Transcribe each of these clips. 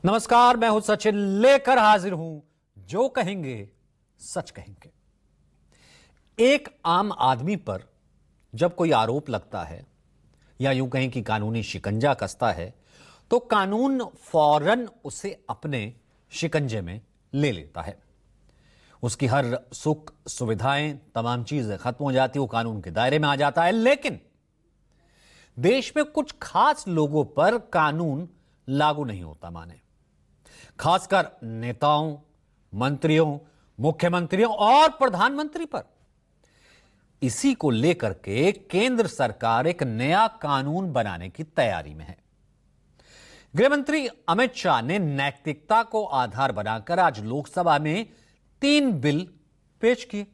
नमस्कार, मैं हूं सचिन, लेकर हाजिर हूं जो कहेंगे सच कहेंगे। एक आम आदमी पर जब कोई आरोप लगता है या यूं कहें कि कानूनी शिकंजा कसता है तो कानून फौरन उसे अपने शिकंजे में ले लेता है। उसकी हर सुख सुविधाएं, तमाम चीजें खत्म हो जाती, वो कानून के दायरे में आ जाता है। लेकिन देश में कुछ खास लोगों पर कानून लागू नहीं होता माने, खासकर नेताओं, मंत्रियों, मुख्यमंत्रियों और प्रधानमंत्री पर। इसी को लेकर के केंद्र सरकार एक नया कानून बनाने की तैयारी में है। गृहमंत्री अमित शाह ने नैतिकता को आधार बनाकर आज लोकसभा में 3 बिल पेश किए,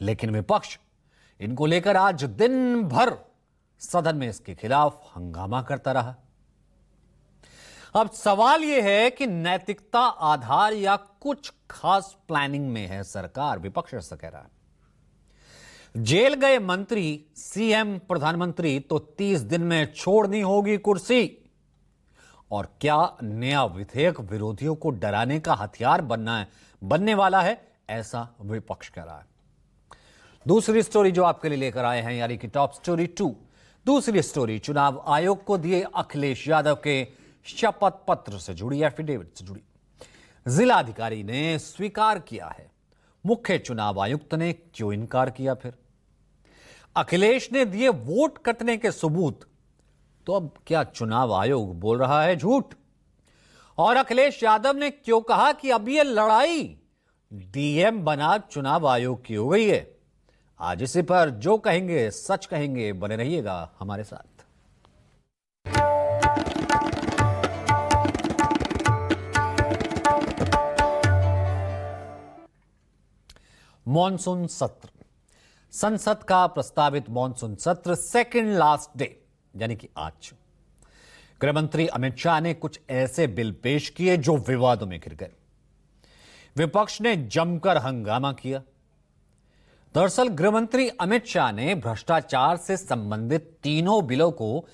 लेकिन विपक्ष इनको लेकर आज दिन भर सदन में इसके खिलाफ हंगामा करता रहा। अब सवाल यह है कि नैतिकता आधार या कुछ खास प्लानिंग में है सरकार, विपक्ष ऐसा कह रहा है। जेल गए मंत्री, सीएम, प्रधानमंत्री तो 30 दिन में छोड़नी होगी कुर्सी। और क्या नया विधेयक विरोधियों को डराने का हथियार बनने वाला है, ऐसा विपक्ष कह रहा है। दूसरी स्टोरी जो आपके लिए लेकर आए हैं, यानी कि टॉप स्टोरी 2। दूसरी स्टोरी चुनाव आयोग को दिए अखिलेश यादव के शपथ पत्र से जुड़ी, एफिडेविट से जुड़ी। जिलाधिकारी ने स्वीकार किया है, मुख्य चुनाव आयुक्त ने क्यों इनकार किया? फिर अखिलेश ने दिए वोट कटने के सबूत, तो अब क्या चुनाव आयोग बोल रहा है झूठ? और अखिलेश यादव ने क्यों कहा कि अब यह लड़ाई डीएम बना चुनाव आयोग की हो गई है? आज इसी पर जो कहेंगे सच कहेंगे, बने रहिएगा हमारे साथ। मॉनसून सत्र, संसद का प्रस्तावित मॉनसून सत्र सेकंड लास्ट डे यानी कि आज गृहमंत्री अमित शाह ने कुछ ऐसे बिल पेश किए जो विवादों में घिर गए। विपक्ष ने जमकर हंगामा किया। दरअसल गृहमंत्री अमित शाह ने भ्रष्टाचार से संबंधित तीनों बिलों को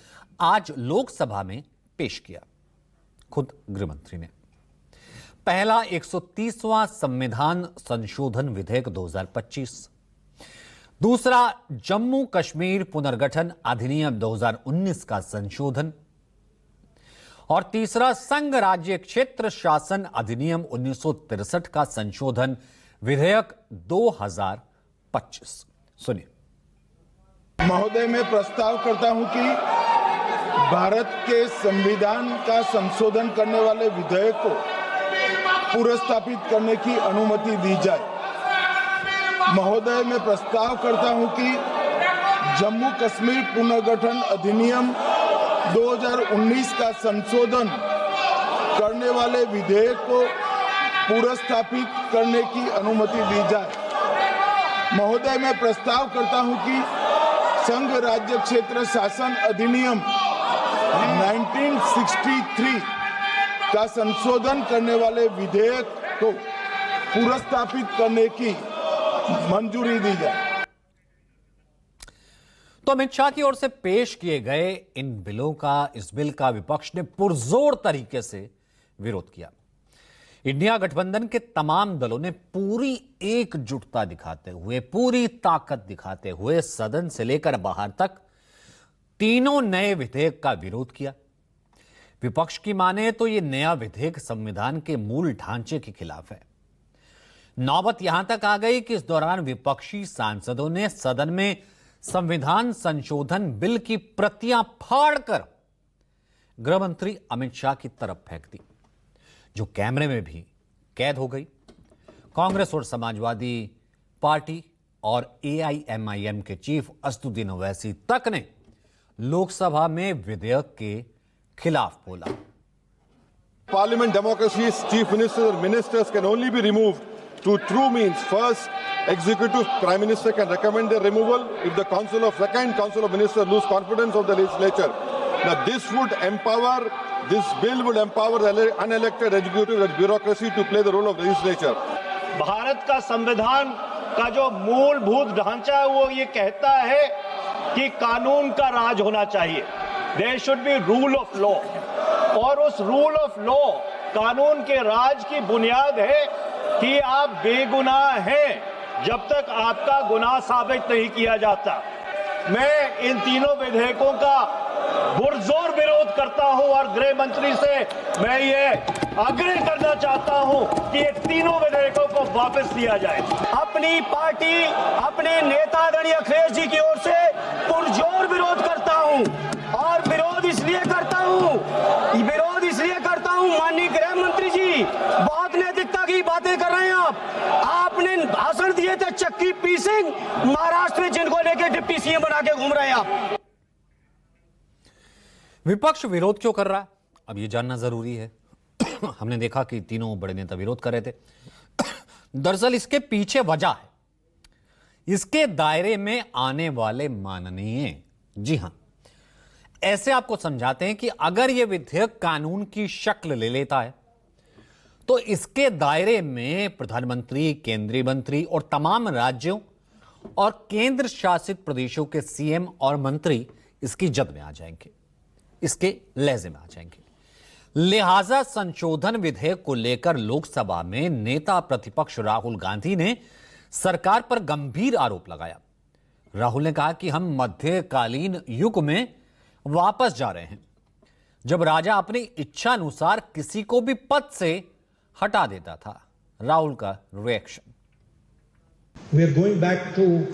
आज लोकसभा में पेश किया। खुद गृहमंत्री ने पहला 130वां संविधान संशोधन विधेयक 2025, दूसरा जम्मू कश्मीर पुनर्गठन अधिनियम 2019 का संशोधन और तीसरा संघ राज्य क्षेत्र शासन अधिनियम 1963 का संशोधन विधेयक 2025। सुनिए। महोदय, मैं प्रस्ताव करता हूं कि भारत के संविधान का संशोधन करने वाले विधेयक को पुनर्स्थापित करने की अनुमति दी जाए। महोदय, मैं प्रस्ताव करता हूं कि जम्मू कश्मीर पुनर्गठन अधिनियम 2019 का संशोधन करने वाले विधेयक को पुनर्स्थापित करने की अनुमति दी जाए। महोदय, मैं प्रस्ताव करता हूं कि संघ राज्य क्षेत्र शासन अधिनियम 1963 का संशोधन करने वाले विधेयक को पुनर्स्थापित करने की मंजूरी दी जाए। तो अमित शाह की ओर से पेश किए गए इन बिलों का, इस बिल का विपक्ष ने पुरजोर तरीके से विरोध किया। इंडिया गठबंधन के तमाम दलों ने पूरी एकजुटता दिखाते हुए, पूरी ताकत दिखाते हुए सदन से लेकर बाहर तक तीनों नए विधेयक का विरोध किया। विपक्ष की माने तो यह नया विधेयक संविधान के मूल ढांचे के खिलाफ है। नौबत यहां तक आ गई कि इस दौरान विपक्षी सांसदों ने सदन में संविधान संशोधन बिल की प्रतियां फाड़कर गृहमंत्री अमित शाह की तरफ फेंक दी, जो कैमरे में भी कैद हो गई। कांग्रेस और समाजवादी पार्टी और एआईएमआईएम के चीफ असदुद्दीन ओवैसी तक ने लोकसभा में विधेयक के खिलाफ बोला। Parliament democracy's chief ministers or ministers can only be removed through true means. First, executive prime minister can recommend their removal if the second council of ministers lose confidence of the legislature. Now this bill would empower the unelected executive bureaucracy to play the role of legislature. Bharat का संविधान का जो मूलभूत ढांचा है वो ये कहता है कि कानून का राज होना चाहिए। There should be rule of law. और उस रूल ऑफ लॉ, कानून के राज की बुनियाद है कि आप बेगुनाह हैं जब तक आपका गुनाह साबित नहीं किया जाता। मैं इन तीनों विधेयकों का पुरजोर विरोध करता हूं और गृह मंत्री से मैं ये आग्रह करना चाहता हूं कि ये तीनों विधेयकों को वापस लिया जाए। अपनी पार्टी, अपने नेता आदरणीय अखिलेश जी की ओर से पुरजोर विरोध करता हूं और विरोध इसलिए करता हूं माननीय गृह मंत्री जी बहुत नैतिकता की बातें कर रहे हैं आपने भाषण दिए थे चक्की पी सिंह, महाराष्ट्र में जिनको लेके डिप्टी सीएम बना के घूम रहे हैं आप। विपक्ष विरोध क्यों कर रहा है, अब यह जानना जरूरी है। हमने देखा कि तीनों बड़े नेता विरोध कर रहे थे। दरअसल इसके पीछे वजह है इसके दायरे में आने वाले माननीय, जी हां, ऐसे आपको समझाते हैं कि अगर यह विधेयक कानून की शक्ल ले लेता है तो इसके दायरे में प्रधानमंत्री, केंद्रीय मंत्री और तमाम राज्यों और केंद्र शासित प्रदेशों के सीएम और मंत्री इसकी जद में आ जाएंगे, इसके लहजे में आ जाएंगे। लिहाजा संशोधन विधेयक को लेकर लोकसभा में नेता प्रतिपक्ष राहुल गांधी ने सरकार पर गंभीर आरोप लगाया। राहुल ने कहा कि हम मध्यकालीन युग में वापस जा रहे हैं जब राजा अपनी इच्छा अनुसार किसी को भी पद से हटा देता था। राहुल का reaction, We are going back to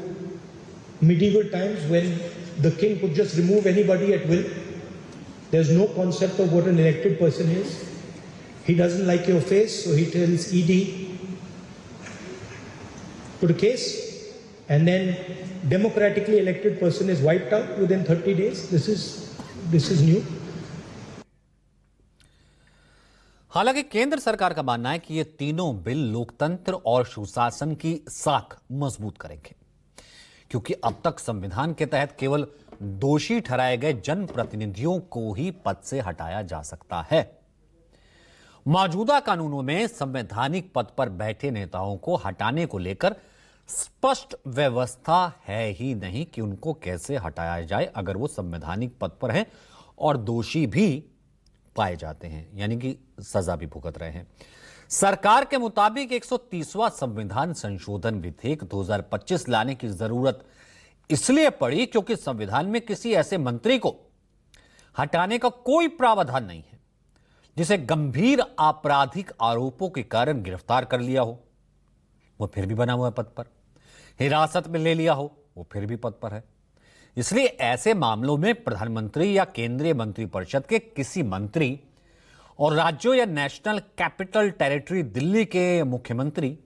medieval times when the king could just remove anybody at will. There's no concept of what an elected person is. He doesn't like your face, so he tells ED, put a case, and then democratically elected person is wiped out within 30 days. This is new. हालांकि केंद्र सरकार का मानना है कि ये तीनों bill लोकतंत्र और सुशासन की साख मजबूत करेंगे, क्योंकि अब तक संविधान के तहत केवल दोषी ठहराए गए जनप्रतिनिधियों को ही पद से हटाया जा सकता है। मौजूदा कानूनों में संवैधानिक पद पर बैठे नेताओं को हटाने को लेकर स्पष्ट व्यवस्था है ही नहीं कि उनको कैसे हटाया जाए अगर वो संवैधानिक पद पर हैं और दोषी भी पाए जाते हैं, यानी कि सजा भी भुगत रहे हैं। सरकार के मुताबिक 130वां संविधान संशोधन विधेयक 2025 लाने की जरूरत इसलिए पड़ी क्योंकि संविधान में किसी ऐसे मंत्री को हटाने का कोई प्रावधान नहीं है जिसे गंभीर आपराधिक आरोपों के कारण गिरफ्तार कर लिया हो, वो फिर भी बना हुआ है पद पर, हिरासत में ले लिया हो, वो फिर भी पद पर है। इसलिए ऐसे मामलों में प्रधानमंत्री या केंद्रीय मंत्रिपरिषद के किसी मंत्री और राज्यों या नेशनल कैपिटल टेरिटरी दिल्ली के मुख्यमंत्री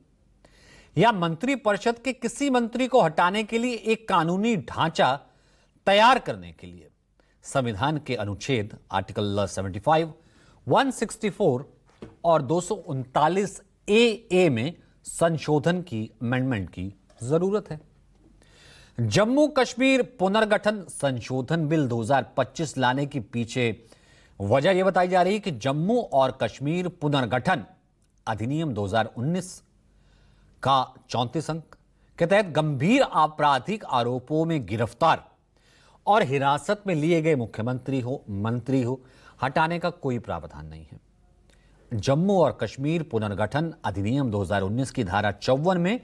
या मंत्रिपरिषद के किसी मंत्री को हटाने के लिए एक कानूनी ढांचा तैयार करने के लिए संविधान के अनुच्छेद आर्टिकल 75, 164 और 239 ए में संशोधन की अमेंडमेंट की जरूरत है। जम्मू कश्मीर पुनर्गठन संशोधन बिल 2025 लाने के पीछे वजह यह बताई जा रही है कि जम्मू और कश्मीर पुनर्गठन अधिनियम 2019 का 34 अंक के तहत गंभीर आपराधिक आरोपों में गिरफ्तार और हिरासत में लिए गए मुख्यमंत्री हो, मंत्री हो, हटाने का कोई प्रावधान नहीं है। जम्मू और कश्मीर पुनर्गठन अधिनियम 2019 की धारा 54 में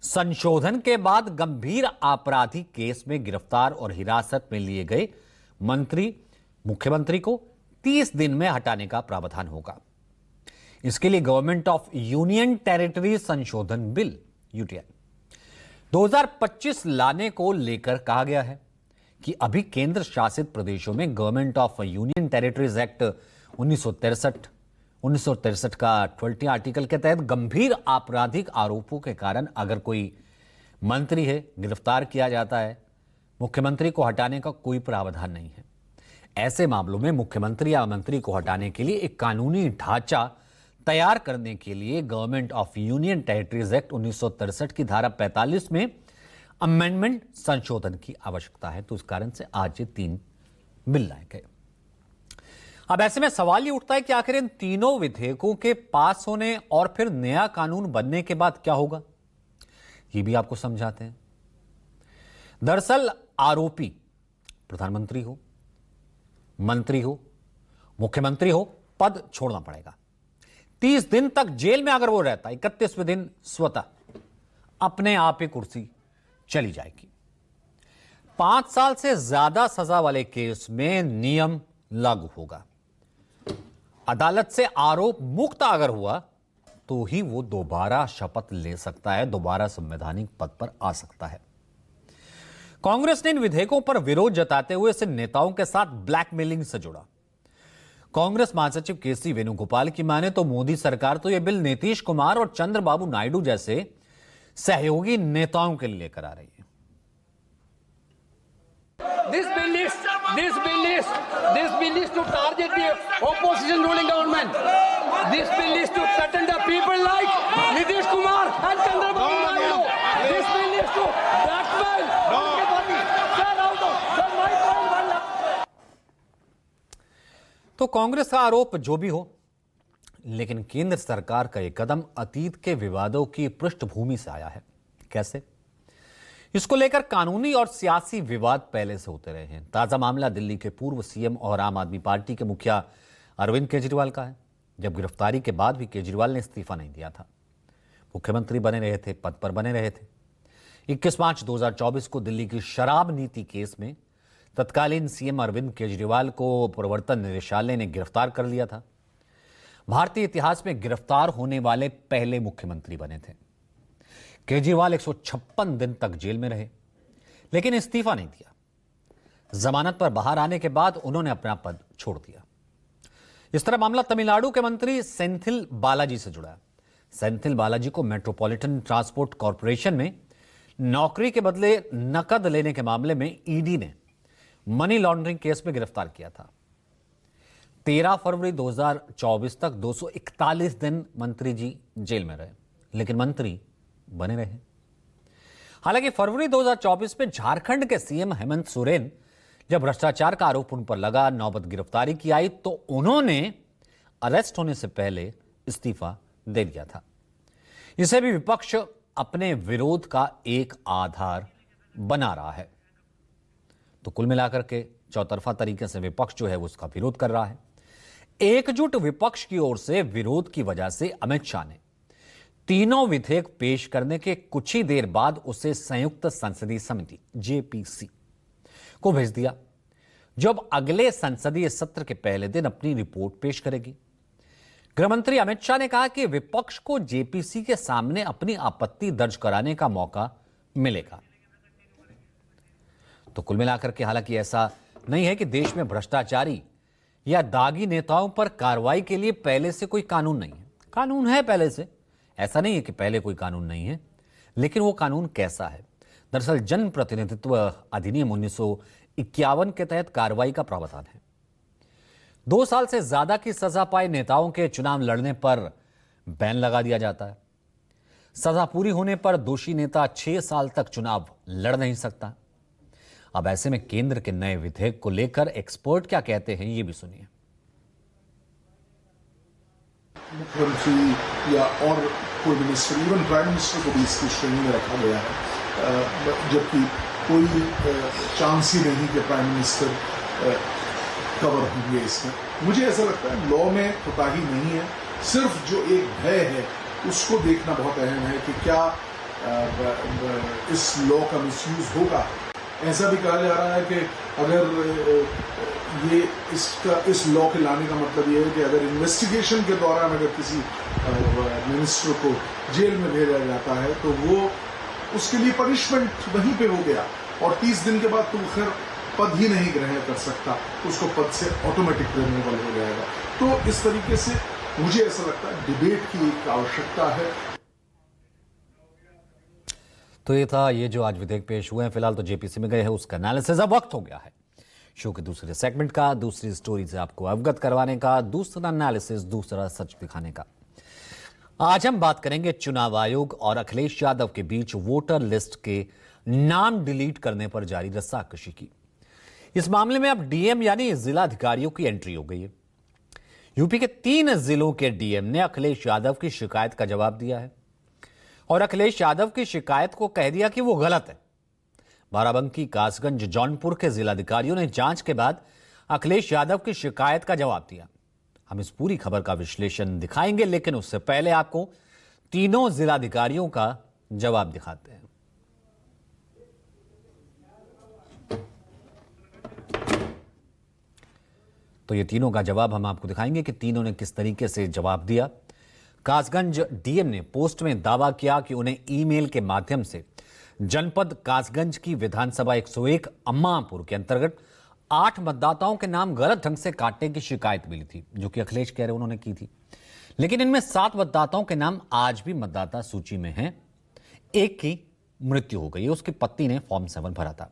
संशोधन के बाद गंभीर आपराधिक केस में गिरफ्तार और हिरासत में लिए गए मंत्री, मुख्यमंत्री को 30 दिन में हटाने का प्रावधान होगा। इसके लिए गवर्नमेंट ऑफ यूनियन टेरिटरी संशोधन बिल यूटीआई 2025 लाने को लेकर कहा गया है कि अभी केंद्र शासित प्रदेशों में government of union territories act 1963 का 20 आर्टिकल के तहत गंभीर आपराधिक आरोपों के कारण अगर कोई मंत्री है, गिरफ्तार किया जाता है, मुख्यमंत्री को हटाने का कोई प्रावधान नहीं है। ऐसे मामलों में मुख्यमंत्री या मंत्री को हटाने के लिए एक कानूनी ढांचा तैयार करने के लिए government of union territories act 1963 की धारा 45 में अमेंडमेंट संशोधन की आवश्यकता है। तो इस कारण से आज ये 3 बिल लाए गए। अब ऐसे में सवाल ये उठता है कि आखिर इन तीनों विधेयकों के पास होने और फिर नया कानून बनने के बाद क्या होगा, ये भी आपको समझाते हैं। दरअसल आरोपी प्रधानमंत्री हो, मंत्री हो मुख्यमंत्री हो, पद छोड़ना पड़ेगा। 30 दिन तक जेल में अगर वो रहता, 31वें दिन स्वतः अपने आप ही कुर्सी चली जाएगी। 5 साल से ज्यादा सजा वाले केस में नियम लागू होगा। अदालत से आरोप मुक्त अगर हुआ तो ही वो दोबारा शपथ ले सकता है, दोबारा संवैधानिक पद पर आ सकता है। कांग्रेस ने इन विधेयकों पर विरोध जताते हुए इसे नेताओं के साथ ब्लैकमेलिंग से जोड़ा। कांग्रेस महासचिव केसी वेणुगोपाल की माने तो मोदी सरकार तो यह बिल नीतीश कुमार और चंद्रबाबू नायडू जैसे सहयोगी नेताओं के लिए लेकर आ रही है। This bill is to target the opposition ruling government. This bill is to threaten the people like Nitish Kumar and Chandrababu Naidu. This bill is to blackmail everybody. Get out of the right. तो कांग्रेस का आरोप जो भी हो, लेकिन केंद्र सरकार का यह कदम अतीत के विवादों की पृष्ठभूमि से आया है। कैसे? इसको लेकर कानूनी और सियासी विवाद पहले से होते रहे हैं। ताजा मामला दिल्ली के पूर्व सीएम और आम आदमी पार्टी के मुखिया अरविंद केजरीवाल का है। जब गिरफ्तारी के बाद भी केजरीवाल ने इस्तीफा नहीं दिया था। मुख्यमंत्री बने रहे थे, पद पर बने रहे थे। 21 मार्च 2024 को दिल्ली की शराब नीति केस में तत्कालीन सीएम अरविंद केजरीवाल को प्रवर्तन निदेशालय ने गिरफ्तार कर लिया था। भारतीय इतिहास में गिरफ्तार होने वाले पहले मुख्यमंत्री बने थे। केजरीवाल 156 दिन तक जेल में रहे, लेकिन इस्तीफा नहीं दिया। जमानत पर बाहर आने के बाद उन्होंने अपना पद छोड़ दिया। इस तरह मामला तमिलनाडु के मंत्री सेंथिल बालाजी से जुड़ा है। सेंथिल बालाजी को मेट्रोपॉलिटन ट्रांसपोर्ट कॉरपोरेशन में नौकरी के बदले नकद लेने के मामले में ईडी ने मनी लॉन्ड्रिंग केस में गिरफ्तार किया था। 13 फरवरी 2024 तक 241 दिन मंत्री जी जेल में रहे, लेकिन मंत्री बने रहे। हालांकि फरवरी 2024 में झारखंड के सीएम हेमंत सोरेन जब भ्रष्टाचार का आरोप उन पर लगा, नौबत गिरफ्तारी की आई तो उन्होंने अरेस्ट होने से पहले इस्तीफा दे दिया था। इसे भी विपक्ष अपने विरोध का एक आधार बना रहा है। तो कुल मिलाकर के चौतरफा तरीके से विपक्ष जो है वो उसका विरोध कर रहा है। एकजुट विपक्ष की ओर से विरोध की वजह से अमित शाह ने तीनों विधेयक पेश करने के कुछ ही देर बाद उसे संयुक्त संसदीय समिति जेपीसी को भेज दिया, जो अब अगले संसदीय सत्र के पहले दिन अपनी रिपोर्ट पेश करेगी। गृहमंत्री अमित शाह ने कहा कि विपक्ष को जेपीसी के सामने अपनी आपत्ति दर्ज कराने का मौका मिलेगा। तो कुल मिलाकर के हालांकि ऐसा नहीं है कि देश में भ्रष्टाचारी या दागी नेताओं पर कार्रवाई के लिए पहले से कोई कानून नहीं है। कानून है पहले से, ऐसा नहीं है कि पहले कोई कानून नहीं है, लेकिन वो कानून कैसा है? दरअसल जन प्रतिनिधित्व अधिनियम 1951 के तहत कार्रवाई का प्रावधान है। 2 साल से ज्यादा की सजा पाए नेताओं के चुनाव लड़ने पर बैन लगा दिया जाता है। सजा पूरी होने पर दोषी नेता 6 साल तक चुनाव लड़ नहीं सकता। अब ऐसे में केंद्र के नए विधेयक को लेकर एक्सपर्ट क्या कहते हैं, ये भी सुनिए। मुख्यमंत्री या और कोई मिनिस्टर, इवन प्राइम मिनिस्टर को भी इसकी श्रेणी में रखा गया है, जबकि कोई चांस ही नहीं कि प्राइम मिनिस्टर कवर होंगे इसमें। मुझे ऐसा लगता है लॉ में कोताही नहीं है, सिर्फ जो एक भय है उसको देखना बहुत अहम है कि क्या इस लॉ का मिसयूज होगा। ऐसा भी कहा जा रहा है कि अगर ये इस लॉ के लाने का मतलब ये है कि अगर इन्वेस्टिगेशन के दौरान अगर किसी मिनिस्टर को जेल में भेजा जाता है तो वो उसके लिए पनिशमेंट वहीं पे हो गया और 30 दिन के बाद तो फिर पद ही नहीं ग्रहण कर सकता, उसको पद से ऑटोमेटिक रिमूवल हो जाएगा। तो इस तरीके से मुझे ऐसा लगता है डिबेट की एक आवश्यकता है। तो ये था ये जो आज विधेयक पेश हुए हैं, फिलहाल तो जेपीसी में गए हैं, उसका एनालिसिस अब वक्त हो गया है शो के दूसरे सेगमेंट का, दूसरी स्टोरी से आपको अवगत करवाने का, दूसरा एनालिसिस, दूसरा सच दिखाने का। आज हम बात करेंगे चुनाव आयोग और अखिलेश यादव के बीच वोटर लिस्ट के नाम डिलीट करने पर जारी रस्साकशी की। इस मामले में अब डीएम यानी जिला अधिकारियों की एंट्री हो गई है। यूपी के 3 जिलों के डीएम ने अखिलेश यादव की शिकायत का जवाब दिया है और अखिलेश यादव की शिकायत को कह दिया कि वो गलत है। बाराबंकी, कासगंज, जौनपुर के जिलाधिकारियों ने जांच के बाद अखिलेश यादव की शिकायत का जवाब दिया। हम इस पूरी खबर का विश्लेषण दिखाएंगे, लेकिन उससे पहले आपको तीनों जिलाधिकारियों का जवाब दिखाते हैं। तो ये तीनों का जवाब हम आपको दिखाएंगे कि तीनों ने किस तरीके से जवाब दिया। कासगंज डीएम ने पोस्ट में दावा किया कि उन्हें ईमेल के माध्यम से जनपद कासगंज की विधानसभा 101 अम्मापुर के अंतर्गत 8 मतदाताओं के नाम गलत ढंग से काटने की शिकायत मिली थी, जो कि अखिलेश कह रहे उन्होंने की थी। लेकिन इनमें 7 मतदाताओं के नाम आज भी मतदाता सूची में हैं। एक की मृत्यु हो गई, उसकी पत्नी ने फॉर्म 7 भरा था।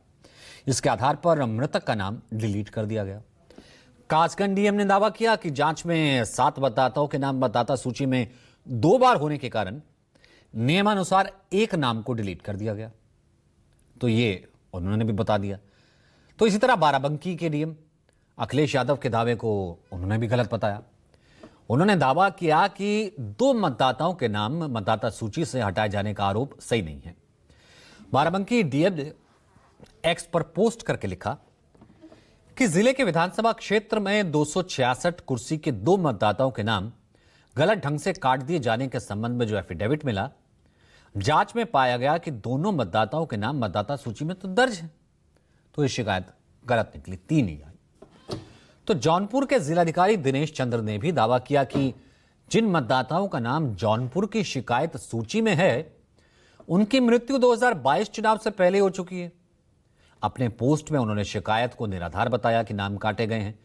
इसके आधार पर मृतक का नाम डिलीट कर दिया गया। कासगंज डीएम ने दावा किया कि जांच में 7 मतदाताओं के नाम मतदाता सूची में 2 बार होने के कारण नियमानुसार एक नाम को डिलीट कर दिया गया। तो ये उन्होंने भी बता दिया। तो इसी तरह बाराबंकी के डीएम अखिलेश यादव के दावे को उन्होंने भी गलत बताया। उन्होंने दावा किया कि 2 मतदाताओं के नाम मतदाता सूची से हटाए जाने का आरोप सही नहीं है। बाराबंकी डीएम ने एक्स पर पोस्ट करके लिखा कि जिले के विधानसभा क्षेत्र में 266 कुर्सी के 2 मतदाताओं के नाम गलत ढंग से काट दिए जाने के संबंध में जो एफिडेविट मिला, जांच में पाया गया कि दोनों मतदाताओं के नाम मतदाता सूची में तो दर्ज है। तो ये शिकायत गलत निकली, 3 ही आई। तो जौनपुर के जिलाधिकारी दिनेश चंद्र ने भी दावा किया कि जिन मतदाताओं का नाम जौनपुर की शिकायत सूची में है, उनकी मृत्यु 2022 चुनाव से पहले हो चुकी है। अपने पोस्ट में उन्होंने शिकायत को निराधार बताया कि नाम काटे गए हैं,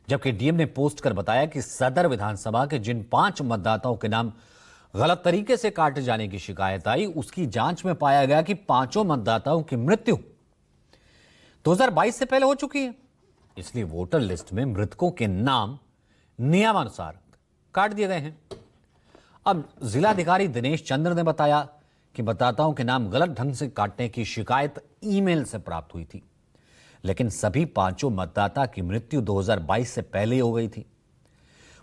जबकि डीएम ने पोस्ट कर बताया कि सदर विधानसभा के जिन 5 मतदाताओं के नाम गलत तरीके से काटे जाने की शिकायत आई, उसकी जांच में पाया गया कि 5 मतदाताओं की मृत्यु 2022 से पहले हो चुकी है। इसलिए वोटर लिस्ट में मृतकों के नाम नियमानुसार काट दिए गए हैं। अब जिलाधिकारी दिनेश चंद्र ने बताया कि मतदाताओं के नाम गलत ढंग से काटने की शिकायत ईमेल से प्राप्त हुई थी, लेकिन सभी 5 मतदाता की मृत्यु 2022 से पहले हो गई थी।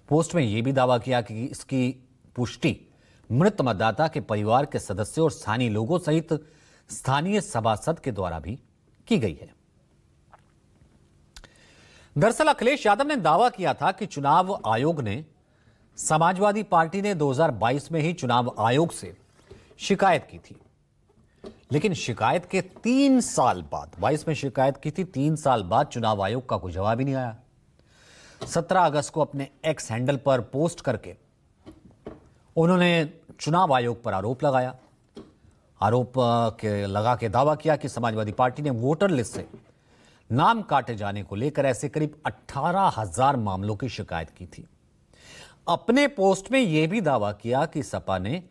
पोस्ट में यह भी दावा किया कि इसकी पुष्टि मृत मतदाता के परिवार के सदस्यों और स्थानीय लोगों सहित स्थानीय सभासद के द्वारा भी की गई है। दरअसल अखिलेश यादव ने दावा किया था कि चुनाव आयोग ने समाजवादी पार्टी ने 2022 में ही चुनाव आयोग से शिकायत की थी, लेकिन शिकायत के 3 साल बाद, 22 में शिकायत की थी, 3 साल बाद चुनाव आयोग का कोई जवाब ही नहीं आया। 17 अगस्त को अपने एक्स हैंडल पर पोस्ट करके उन्होंने चुनाव आयोग पर आरोप लगाया। लगा के दावा किया कि समाजवादी पार्टी ने वोटर लिस्ट से नाम काटे जाने को लेकर ऐसे करीब 18,000 मामलों की शिकायत की थी। अपने पोस्ट में यह भी दावा किया कि सपा ने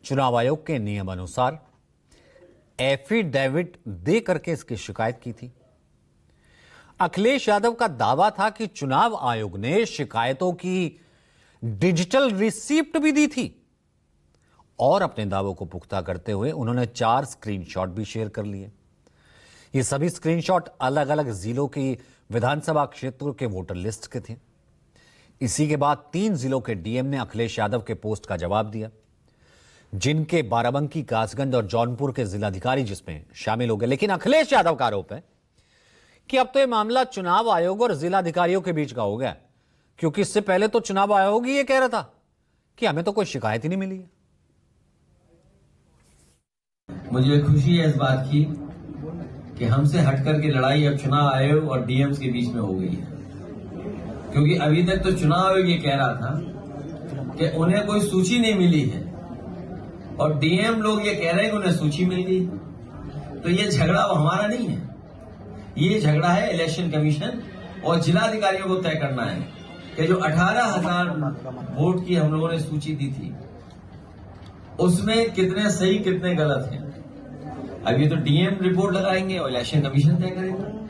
चुनाव आयोग के नियम अनुसार एफिडेविट दे करके इसकी शिकायत की थी। अखिलेश यादव का दावा था कि चुनाव आयोग ने शिकायतों की डिजिटल रिसिप्ट भी दी थी, और अपने दावों को पुख्ता करते हुए उन्होंने 4 स्क्रीनशॉट भी शेयर कर लिए। ये सभी स्क्रीनशॉट अलग अलग जिलों की विधानसभा क्षेत्रों के वोटर लिस्ट के थे। इसी के बाद 3 जिलों के डीएम ने अखिलेश यादव के पोस्ट का जवाब दिया, जिनके बाराबंकी, कासगंज और जौनपुर के जिलाधिकारी जिसमें शामिल हो गए। लेकिन अखिलेश यादव का आरोप है कि अब तो यह मामला चुनाव आयोग और जिलाधिकारियों के बीच का हो गया, क्योंकि इससे पहले तो चुनाव आयोग ही ये कह रहा था कि हमें तो कोई शिकायत ही नहीं मिली है। मुझे खुशी है इस बात की कि हमसे हटकर की लड़ाई अब चुनाव आयोग और डीएम्स के बीच में हो गई है, क्योंकि अभी तक तो चुनाव आयोग ये कह रहा था कि उन्हें कोई सूची नहीं मिली है, और डीएम लोग ये कह रहे हैं कि उन्हें सूची मिल गई। तो ये झगड़ा हमारा नहीं है, ये झगड़ा है इलेक्शन कमीशन और जिलाधिकारियों को तय करना है कि जो 18,000 वोट की हम लोगों ने सूची दी थी, उसमें कितने सही कितने गलत हैं। अभी तो डीएम रिपोर्ट लगाएंगे और इलेक्शन कमीशन तय करेगा।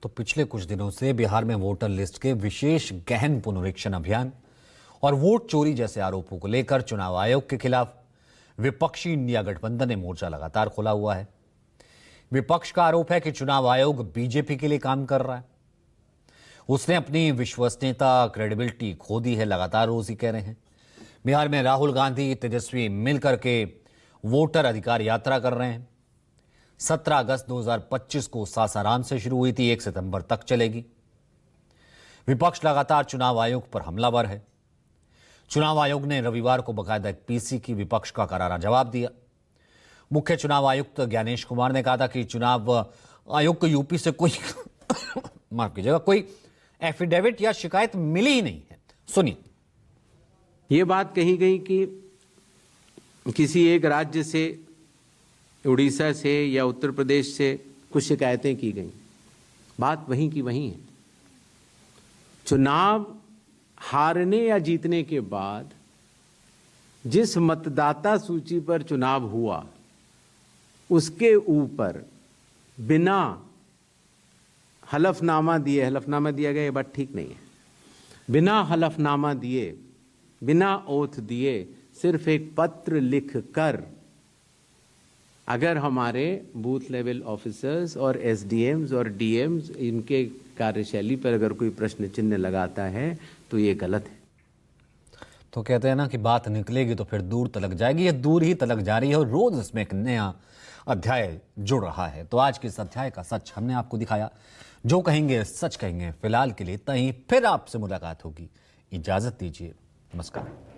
तो पिछले कुछ दिनों से बिहार में वोटर लिस्ट के विशेष गहन पुनरीक्षण अभियान और वोट चोरी जैसे आरोपों को लेकर चुनाव आयोग के खिलाफ विपक्षी इंडिया गठबंधन ने मोर्चा लगातार खोला हुआ है। विपक्ष का आरोप है कि चुनाव आयोग बीजेपी के लिए काम कर रहा है, उसने अपनी विश्वसनीयता, क्रेडिबिलिटी खो दी है, लगातार रोज ही कह रहे हैं। बिहार में राहुल गांधी, तेजस्वी मिलकर के वोटर अधिकार यात्रा कर रहे हैं। 17 अगस्त 2025 को सासाराम से शुरू हुई थी, 1 सितंबर तक चलेगी। विपक्ष लगातार चुनाव आयोग पर हमलावर है। चुनाव आयोग ने रविवार को बकायदा एक पीसी की विपक्ष का करारा जवाब दिया। मुख्य चुनाव आयुक्त ज्ञानेश कुमार ने कहा था कि चुनाव आयोग को यूपी से कोई माफ कीजिएगा, कोई एफिडेविट या शिकायत मिली ही नहीं है। सुनिए। ये बात कही गई कि किसी एक राज्य से, उड़ीसा से या उत्तर प्रदेश से कुछ शिकायतें की गई। बात वहीं की वहीं है। चुनाव हारने या जीतने के बाद जिस मतदाता सूची पर चुनाव हुआ उसके ऊपर बिना हलफनामा दिए, हलफनामा दिया गया ये बात ठीक नहीं है, बिना हलफनामा दिए, बिना ओथ दिए, सिर्फ एक पत्र लिखकर अगर हमारे बूथ लेवल ऑफिसर्स और एसडीएम्स और डीएम्स इनके कार्यशैली पर अगर कोई प्रश्न चिन्ह लगाता है तो ये गलत है। तो कहते हैं ना कि बात निकलेगी तो फिर दूर तलक जाएगी। ये दूर ही तलक जा रही है और रोज इसमें एक नया अध्याय जुड़ रहा है। तो आज के इस अध्याय का सच हमने आपको दिखाया। जो कहेंगे सच कहेंगे। फिलहाल के लिए इतना ही, फिर आपसे मुलाकात होगी। इजाजत दीजिए। नमस्कार।